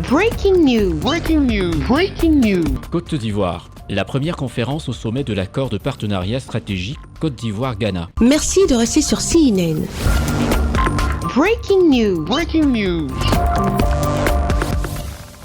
Breaking news. Breaking news. Breaking news. Côte d'Ivoire. La première conférence au sommet de l'accord de partenariat stratégique Côte d'Ivoire-Ghana. Merci de rester sur CNN. Breaking news. Breaking news.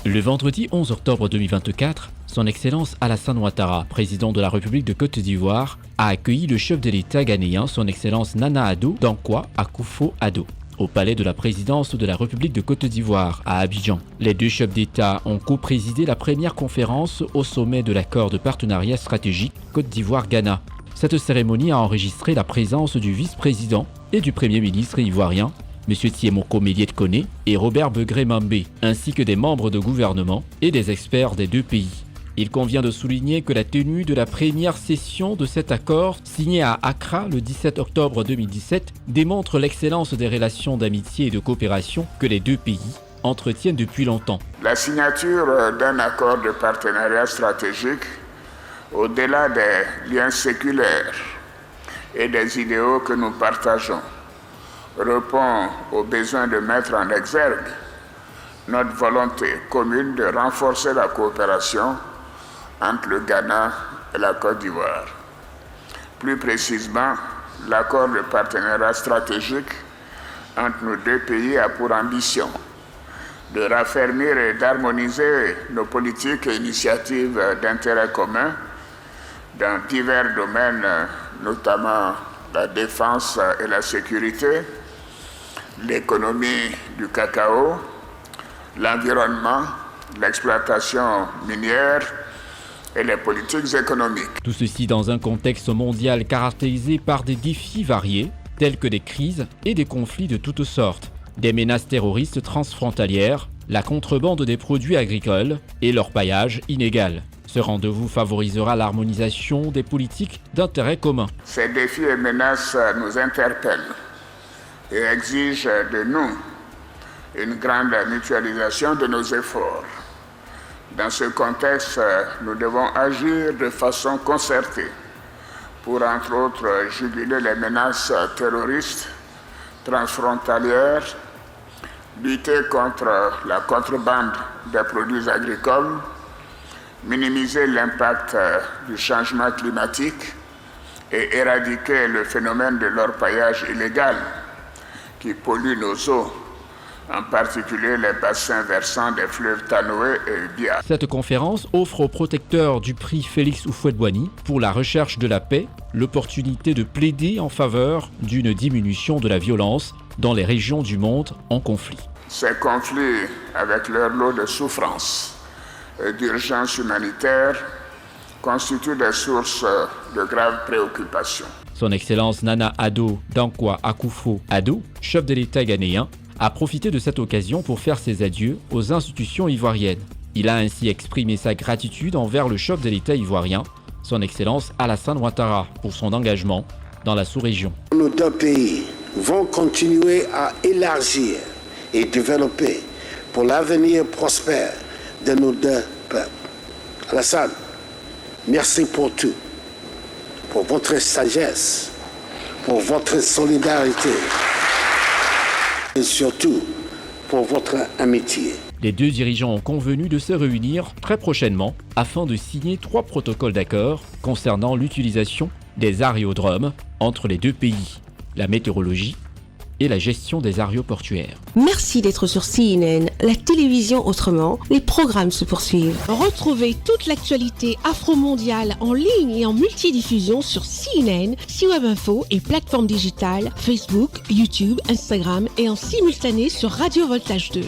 Le vendredi 11 octobre 2024, son Excellence Alassane Ouattara, président de la République de Côte d'Ivoire, a accueilli le chef de l'État ghanéen, son Excellence Nana Addo Dankwa Akufo-Addo, au palais de la présidence de la République de Côte d'Ivoire, à Abidjan. Les deux chefs d'État ont co-présidé la première conférence au sommet de l'accord de partenariat stratégique Côte d'Ivoire-Ghana. Cette cérémonie a enregistré la présence du vice-président et du premier ministre ivoirien, M. Thiemoko Méliès Koné et Robert Begré-Mambé, ainsi que des membres de gouvernement et des experts des deux pays. Il convient de souligner que la tenue de la première session de cet accord, signé à Accra le 17 octobre 2017, démontre l'excellence des relations d'amitié et de coopération que les deux pays entretiennent depuis longtemps. La signature d'un accord de partenariat stratégique, au-delà des liens séculaires et des idéaux que nous partageons, répond au besoin de mettre en exergue notre volonté commune de renforcer la coopération entre le Ghana et la Côte d'Ivoire. Plus précisément, l'accord de partenariat stratégique entre nos deux pays a pour ambition de raffermir et d'harmoniser nos politiques et initiatives d'intérêt commun dans divers domaines, notamment la défense et la sécurité, l'économie du cacao, l'environnement, l'exploitation minière et les politiques économiques. Tout ceci dans un contexte mondial caractérisé par des défis variés, tels que des crises et des conflits de toutes sortes, des menaces terroristes transfrontalières, la contrebande des produits agricoles et leur paillage inégal. Ce rendez-vous favorisera l'harmonisation des politiques d'intérêt commun. Ces défis et menaces nous interpellent et exigent de nous une grande mutualisation de nos efforts. Dans ce contexte, nous devons agir de façon concertée pour, entre autres, juguler les menaces terroristes transfrontalières, lutter contre la contrebande des produits agricoles, minimiser l'impact du changement climatique et éradiquer le phénomène de l'orpaillage illégal qui pollue nos eaux, en particulier les bassins versants des fleuves Tanoé et Bia. Cette conférence offre aux protecteurs du prix Félix Houphouët-Boigny pour la recherche de la paix l'opportunité de plaider en faveur d'une diminution de la violence dans les régions du monde en conflit. Ces conflits, avec leur lot de souffrances et d'urgence humanitaire, constituent des sources de graves préoccupations. Son Excellence Nana Addo Dankwa Akufo-Addo, chef de l'État ghanéen, a profité de cette occasion pour faire ses adieux aux institutions ivoiriennes. Il a ainsi exprimé sa gratitude envers le chef de l'État ivoirien, son Excellence Alassane Ouattara, pour son engagement dans la sous-région. Nos deux pays vont continuer à élargir et développer pour l'avenir prospère de nos deux peuples. Alassane, merci pour tout, pour votre sagesse, pour votre solidarité et surtout pour votre amitié. Les deux dirigeants ont convenu de se réunir très prochainement afin de signer 3 protocoles d'accord concernant l'utilisation des aérodromes entre les deux pays, la météorologie et la gestion des aéroportuaires. Merci d'être sur CNN, la télévision autrement. Les programmes se poursuivent. Retrouvez toute l'actualité afro-mondiale en ligne et en multidiffusion sur CNN, C-Web Info et plateformes digitales, Facebook, YouTube, Instagram et en simultané sur Radio Voltage 2.